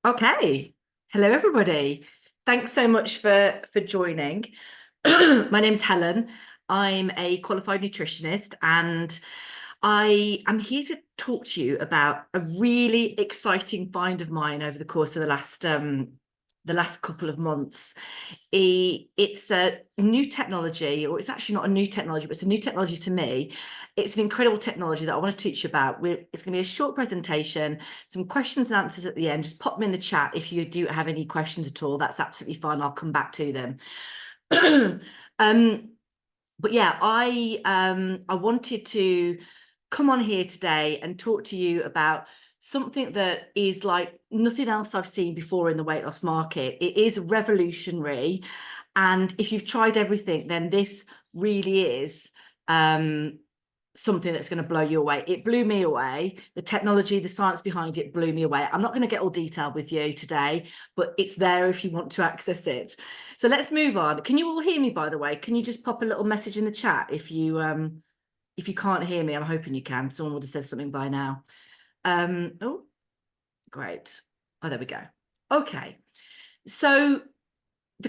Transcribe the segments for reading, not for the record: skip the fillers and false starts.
Okay. Hello, everybody. Thanks so much for joining. My name's Helen. I'm a qualified nutritionist, and I am here to talk to you about a really exciting find of mine over the course of the last couple of months. It's a new technology, or it's actually not a new technology, but it's a new technology to me. It's an incredible technology that I want to teach you about. It's going to be a short presentation, some questions and answers at the end. Just pop them in the chat if you do have any questions at all. That's absolutely fine. I'll come back to them. But yeah, I wanted to come on here today and talk to you about something that is like nothing else I've seen before in the weight loss market. It is revolutionary. And if you've tried everything, then this really is something that's going to blow you away. It blew me away. The technology, the science behind it blew me away. I'm not going to get all detailed with you today, but it's there if you want to access it. So let's move on. Can you all hear me, by the way? Can you just pop a little message in the chat if you can't hear me? I'm hoping you can. Someone would have said something by now. Oh, great. Oh, there we go. Okay. So the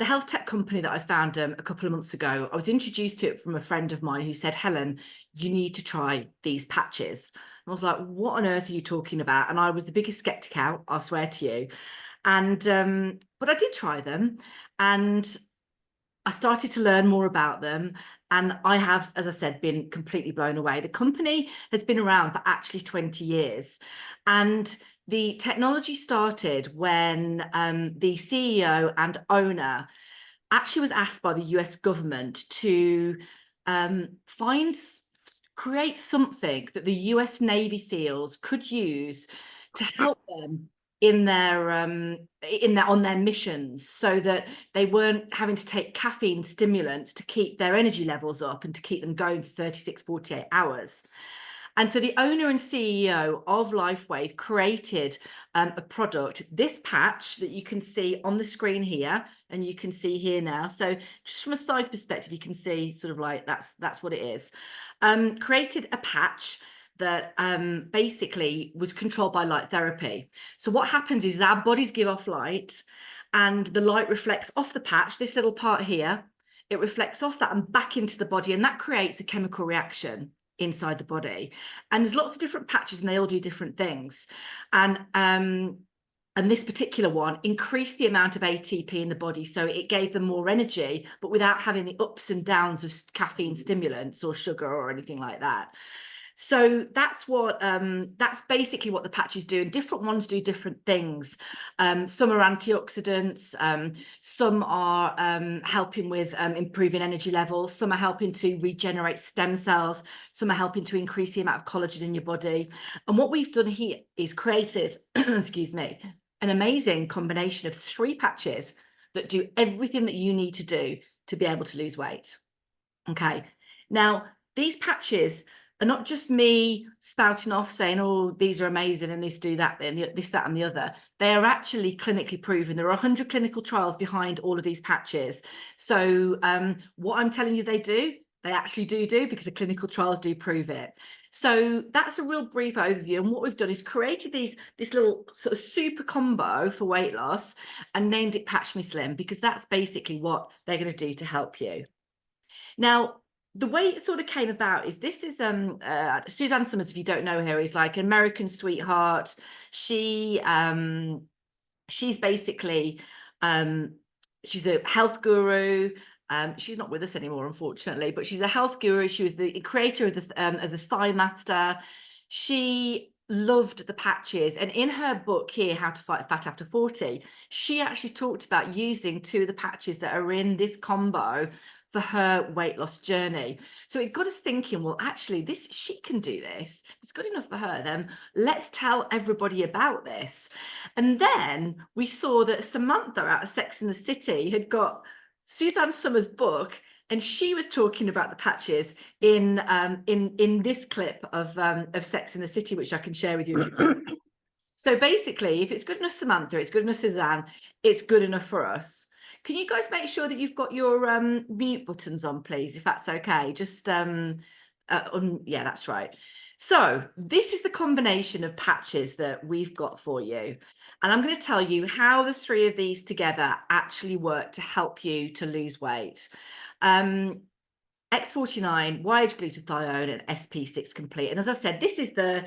health tech company that I found a couple of months ago, I was introduced to it from a friend of mine who said, Helen, you need to try these patches. And I was like, what on earth are you talking about? And I was the biggest skeptic out, I swear to you. And but I did try them, and I started to learn more about them. And I have, as I said, been completely blown away. The company has been around for actually 20 years. And the technology started when the CEO and owner actually was asked by the US government to find, create something that the US Navy SEALs could use to help them on their missions, so that they weren't having to take caffeine stimulants to keep their energy levels up and to keep them going for 36, 48 hours. And so the owner and CEO of LifeWave created a product, this patch that you can see on the screen here, and you can see here now. So just from a size perspective, you can see sort of like that's what it is. Created a patch that basically was controlled by light therapy. So what happens is our bodies give off light, and the light reflects off the patch, this little part here. It reflects off that and back into the body, and that creates a chemical reaction inside the body. And there's lots of different patches, and they all do different things. And this particular one increased the amount of ATP in the body, so it gave them more energy, but without having the ups and downs of caffeine stimulants or sugar or anything like that. So that's basically what the patches do, and different ones do different things. Some are antioxidants, some are helping with improving energy levels, some are helping to regenerate stem cells, some are helping to increase the amount of collagen in your body. And what we've done here is created, excuse me, an amazing combination of 3 patches that do everything that you need to do to be able to lose weight. Okay, now these patches are not just me spouting off saying, oh, these are amazing and this, do that, and this, that, and the other. They are actually clinically proven. There are 100 clinical trials behind all of these patches. So what I'm telling you they do, they actually do, because the clinical trials do prove it. So that's a real brief overview. And what we've done is created this little sort of super combo for weight loss and named it Patch Me Slim, because that's basically what they're going to do to help you. Now, the way it sort of came about is this is Suzanne Somers, if you don't know her, is like an American sweetheart. She's basically she's a health guru. She's not with us anymore, unfortunately, but she's a health guru. She was the creator of the Thigh Master. She loved the patches, and in her book here, How to Fight Fat After 40, she actually talked about using 2 of the patches that are in this combo for her weight loss journey. So it got us thinking, well, actually, she can do this. It's good enough for her. Then let's tell everybody about this. And then we saw that Samantha out of Sex and the City had got Suzanne Somers' book, and she was talking about the patches in this clip of Sex and the City, which I can share with you if you want. So basically, if it's good enough Samantha, it's good enough Suzanne, it's good enough for us. Can you guys make sure that you've got your mute buttons on, please, if that's okay? Just yeah, that's right. So this is the combination of patches that we've got for you. And I'm going to tell you how the three of these together actually work to help you to lose weight. X49, Wired Glutathione, and SP6 Complete. And as I said, this is the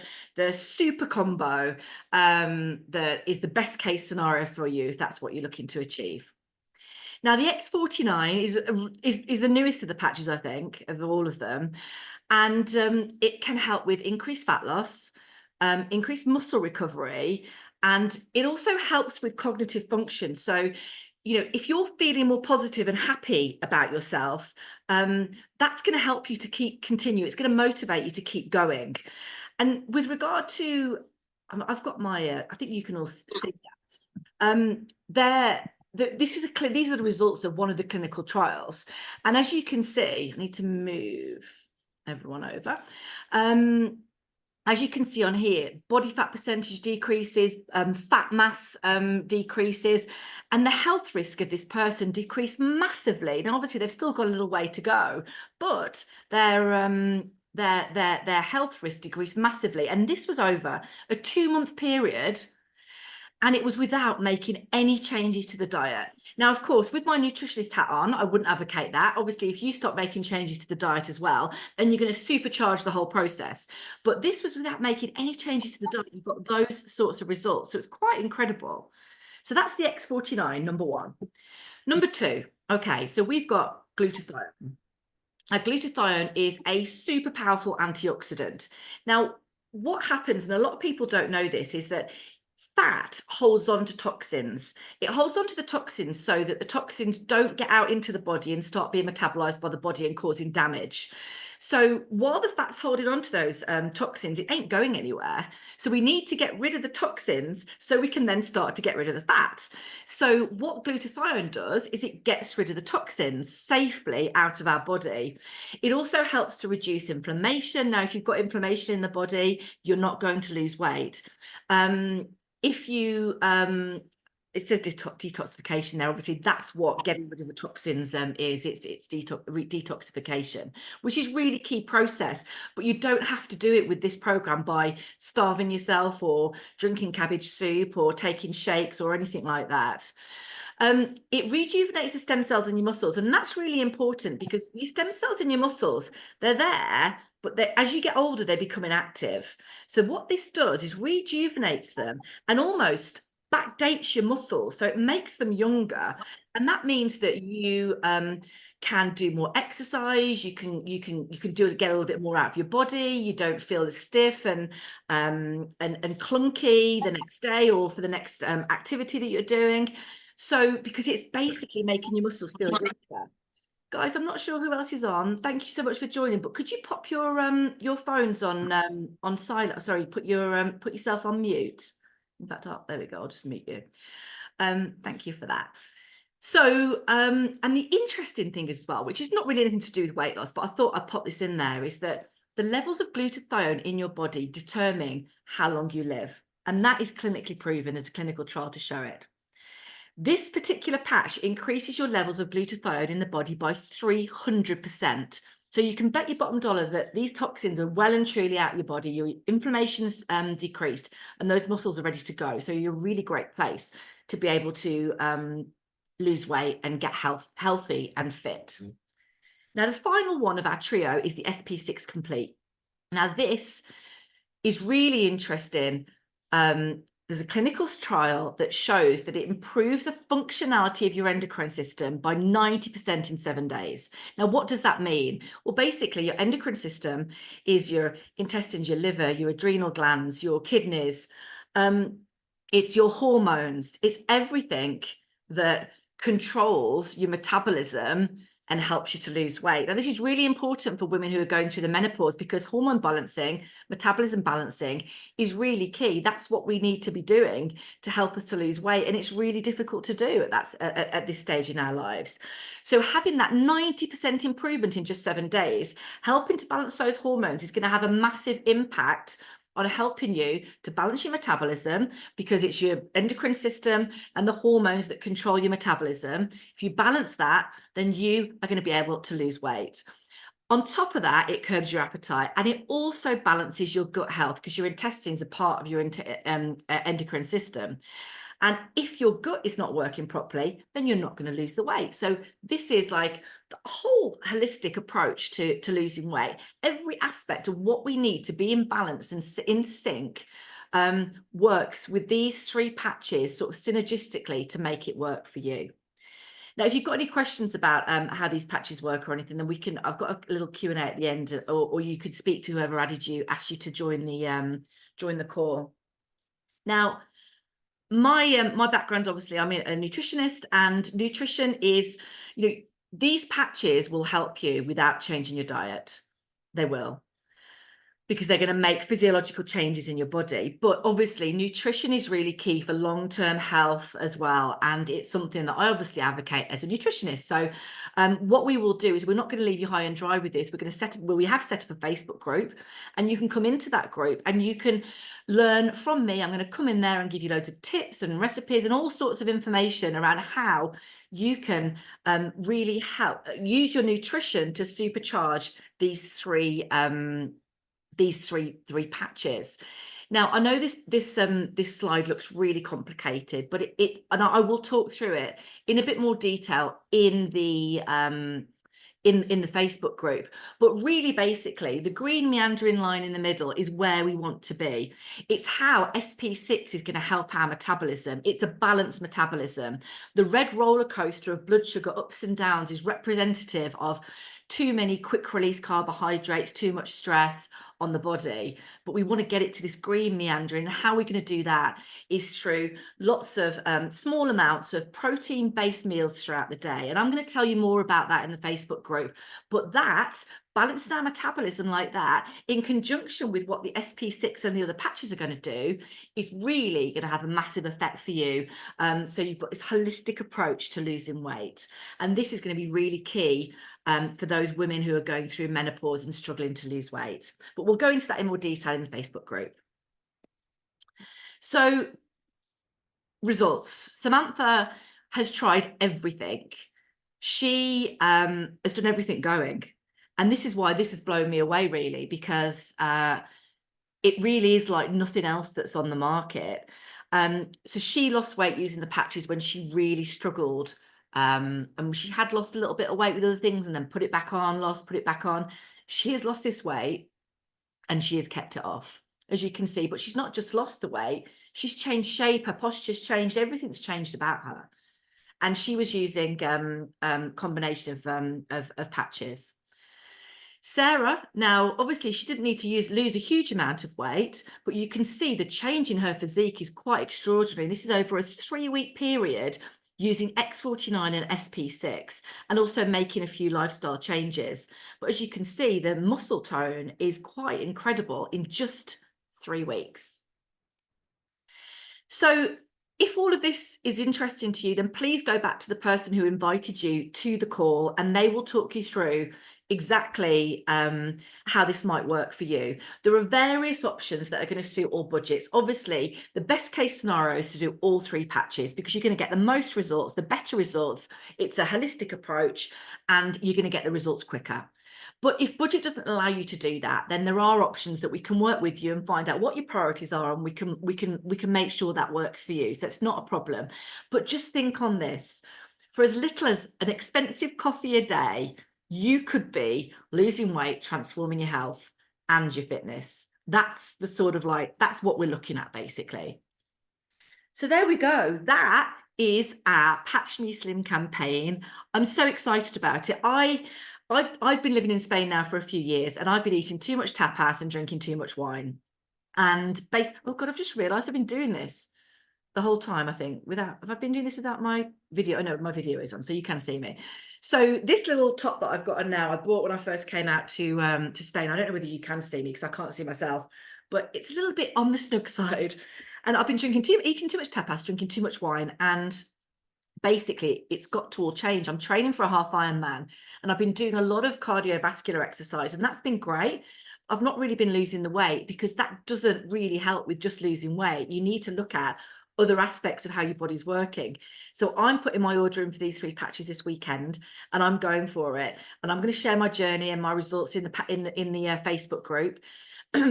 super combo that is the best case scenario for you if that's what you're looking to achieve. Now, the X49 is the newest of the patches, I think, of all of them. And it can help with increased fat loss, increased muscle recovery, and it also helps with cognitive function. So, you know, if you're feeling more positive and happy about yourself, that's going to help you to continue. It's going to motivate you to keep going. And with regard to, I've got my, I think you can all see that. These are the results of one of the clinical trials. And as you can see, I need to move everyone over. As you can see on here, body fat percentage decreases, fat mass decreases, and the health risk of this person decreased massively. Now, obviously, they've still got a little way to go, but their health risk decreased massively. And this was over a 2-month period, and it was without making any changes to the diet. Now, of course, with my nutritionist hat on, I wouldn't advocate that. Obviously, if you start making changes to the diet as well, then you're going to supercharge the whole process. But this was without making any changes to the diet. You've got those sorts of results. So it's quite incredible. So that's the X49, number one. Number two, okay, so we've got glutathione. Now, glutathione is a super powerful antioxidant. Now, what happens, and a lot of people don't know this, is that fat holds on to toxins. It holds on to the toxins so that the toxins don't get out into the body and start being metabolized by the body and causing damage. So while the fat's holding on to those toxins, it ain't going anywhere. So we need to get rid of the toxins so we can then start to get rid of the fat. So what glutathione does is it gets rid of the toxins safely out of our body. It also helps to reduce inflammation. Now, if you've got inflammation in the body, you're not going to lose weight. If you it says detoxification there, obviously that's what getting rid of the toxins is. It's detoxification, which is really key process, but you don't have to do it with this program by starving yourself or drinking cabbage soup or taking shakes or anything like that. It rejuvenates the stem cells in your muscles, and that's really important because your stem cells in your muscles, they're there, but as you get older, they become inactive. So what this does is rejuvenates them and almost backdates your muscles, so it makes them younger, and that means that you can do more exercise. You can get a little bit more out of your body. You don't feel as stiff and clunky the next day or for the next activity that you're doing. So because it's basically making your muscles feel younger. Guys, I'm not sure who else is on. Thank you so much for joining. But could you pop your phones on silent? Sorry, put yourself on mute. In fact, there we go. I'll just mute you. Thank you for that. So, and the interesting thing as well, which is not really anything to do with weight loss, but I thought I'd pop this in there, is that the levels of glutathione in your body determine how long you live. And that is clinically proven. There's a clinical trial to show it. This particular patch increases your levels of glutathione in the body by 300%. So you can bet your bottom dollar that these toxins are well and truly out of your body. Your inflammation's decreased and those muscles are ready to go. So you're a really great place to be able to lose weight and get healthy and fit. Now, the final one of our trio is the SP6 Complete. Now, this is really interesting. There's a clinical trial that shows that it improves the functionality of your endocrine system by 90% in 7 days. Now, what does that mean? Well, basically, your endocrine system is your intestines, your liver, your adrenal glands, your kidneys. It's your hormones. It's everything that controls your metabolism and helps you to lose weight. Now, this is really important for women who are going through the menopause because hormone balancing, metabolism balancing is really key. That's what we need to be doing to help us to lose weight. And it's really difficult to do at this stage in our lives. So having that 90% improvement in just 7 days, helping to balance those hormones is going to have a massive impact on helping you to balance your metabolism, because it's your endocrine system and the hormones that control your metabolism. If you balance that, then you are going to be able to lose weight. On top of that, it curbs your appetite, and it also balances your gut health, because your intestines are part of your endocrine system. And if your gut is not working properly, then you're not going to lose the weight. So this is like the whole holistic approach to losing weight. Every aspect of what we need to be in balance and in sync works with these 3 patches sort of synergistically to make it work for you. Now, if you've got any questions about how these patches work or anything, then I've got a little Q&A at the end, or you could speak to whoever asked you to join the call. Now, my background, obviously, I'm a nutritionist, and nutrition is, these patches will help you without changing your diet. They will, because they're going to make physiological changes in your body. But obviously, nutrition is really key for long-term health as well. And it's something that I obviously advocate as a nutritionist. So what we will do is, we're not going to leave you high and dry with this. We're going to we have set up a Facebook group, and you can come into that group and you can learn from me. I'm going to come in there and give you loads of tips and recipes and all sorts of information around how you can really help use your nutrition to supercharge these three patches. Now, I know this slide looks really complicated, but and I will talk through it in a bit more detail in the Facebook group. But really, basically, the green meandering line in the middle is where we want to be. It's how SP6 is going to help our metabolism. It's a balanced metabolism. The red roller coaster of blood sugar ups and downs is representative of too many quick release carbohydrates, too much stress on the body. But we want to get it to this green meandering. And how we're going to do that is through lots of small amounts of protein-based meals throughout the day. And I'm going to tell you more about that in the Facebook group. But that, balancing our metabolism like that, in conjunction with what the SP6 and the other patches are going to do, is really going to have a massive effect for you. So you've got this holistic approach to losing weight. And this is going to be really key for those women who are going through menopause and struggling to lose weight. But we'll go into that in more detail in the Facebook group. So, results. Samantha has tried everything. She has done everything going. And this is why this has blown me away, really, because it really is like nothing else that's on the market. So she lost weight using the patches when she really struggled. And she had lost a little bit of weight with other things and then put it back on, put it back on. She has lost this weight and she has kept it off, as you can see. But she's not just lost the weight, she's changed shape, her posture's changed, everything's changed about her. And she was using combination of patches. Sarah, now obviously she didn't need to lose a huge amount of weight, but you can see the change in her physique is quite extraordinary. This is over a 3-week period using X49 and SP6, and also making a few lifestyle changes. But as you can see, the muscle tone is quite incredible in just 3 weeks. So if all of this is interesting to you, then please go back to the person who invited you to the call, and they will talk you through exactly how this might work for you. There are various options that are going to suit all budgets. Obviously, the best case scenario is to do all 3 patches, because you're going to get the most results, the better results. It's a holistic approach, and you're going to get the results quicker. But if budget doesn't allow you to do that, then there are options that we can work with you and find out what your priorities are, and we can make sure that works for you. So it's not a problem. But just think on this: for as little as an expensive coffee a day, you could be losing weight, transforming your health and your fitness. That's the sort of that's what we're looking at, basically. So there we go. That is our Patch Me Slim campaign. I'm so excited about it. I've been living in Spain now for a few years, and I've been eating too much tapas and drinking too much wine. And oh God, I've just realised I've been doing this the whole time, I think, have I been doing this without my video? Oh no, my video is on, so you can see me. So this little top that I've got on now, I bought when I first came out to Spain. I don't know whether you can see me because I can't see myself, but it's a little bit on the snug side. And I've been eating too much tapas, drinking too much wine, and basically it's got to all change. I'm training for a half Ironman, and I've been doing a lot of cardiovascular exercise, and that's been great. I've not really been losing the weight, because that doesn't really help with just losing weight. You need to look at other aspects of how your body's working. So I'm putting my order in for these 3 patches this weekend, and I'm going for it. And I'm going to share my journey and my results in the Facebook group,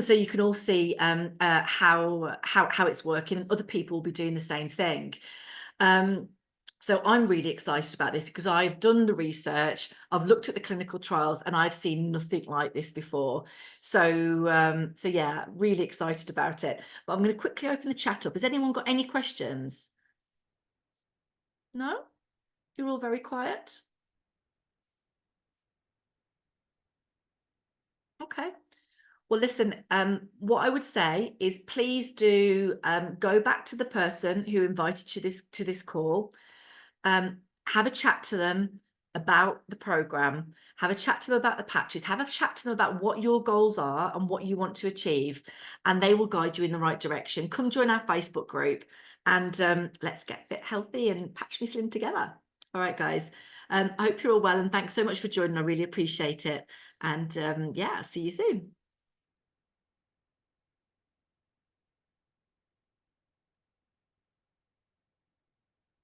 so you can all see how it's working, and other people will be doing the same thing. So I'm really excited about this because I've done the research, I've looked at the clinical trials, and I've seen nothing like this before. So yeah, really excited about it. But I'm going to quickly open the chat up. Has anyone got any questions? No? You're all very quiet. Okay. Well, listen, what I would say is please do go back to the person who invited you to this call. Have a chat to them about the program, have a chat to them about the patches, have a chat to them about what your goals are and what you want to achieve, and they will guide you in the right direction. Come join our Facebook group, and let's get fit, healthy, and Patch Me Slim together. All right, guys. I hope you're all well, and thanks so much for joining. I really appreciate it. And yeah, see you soon.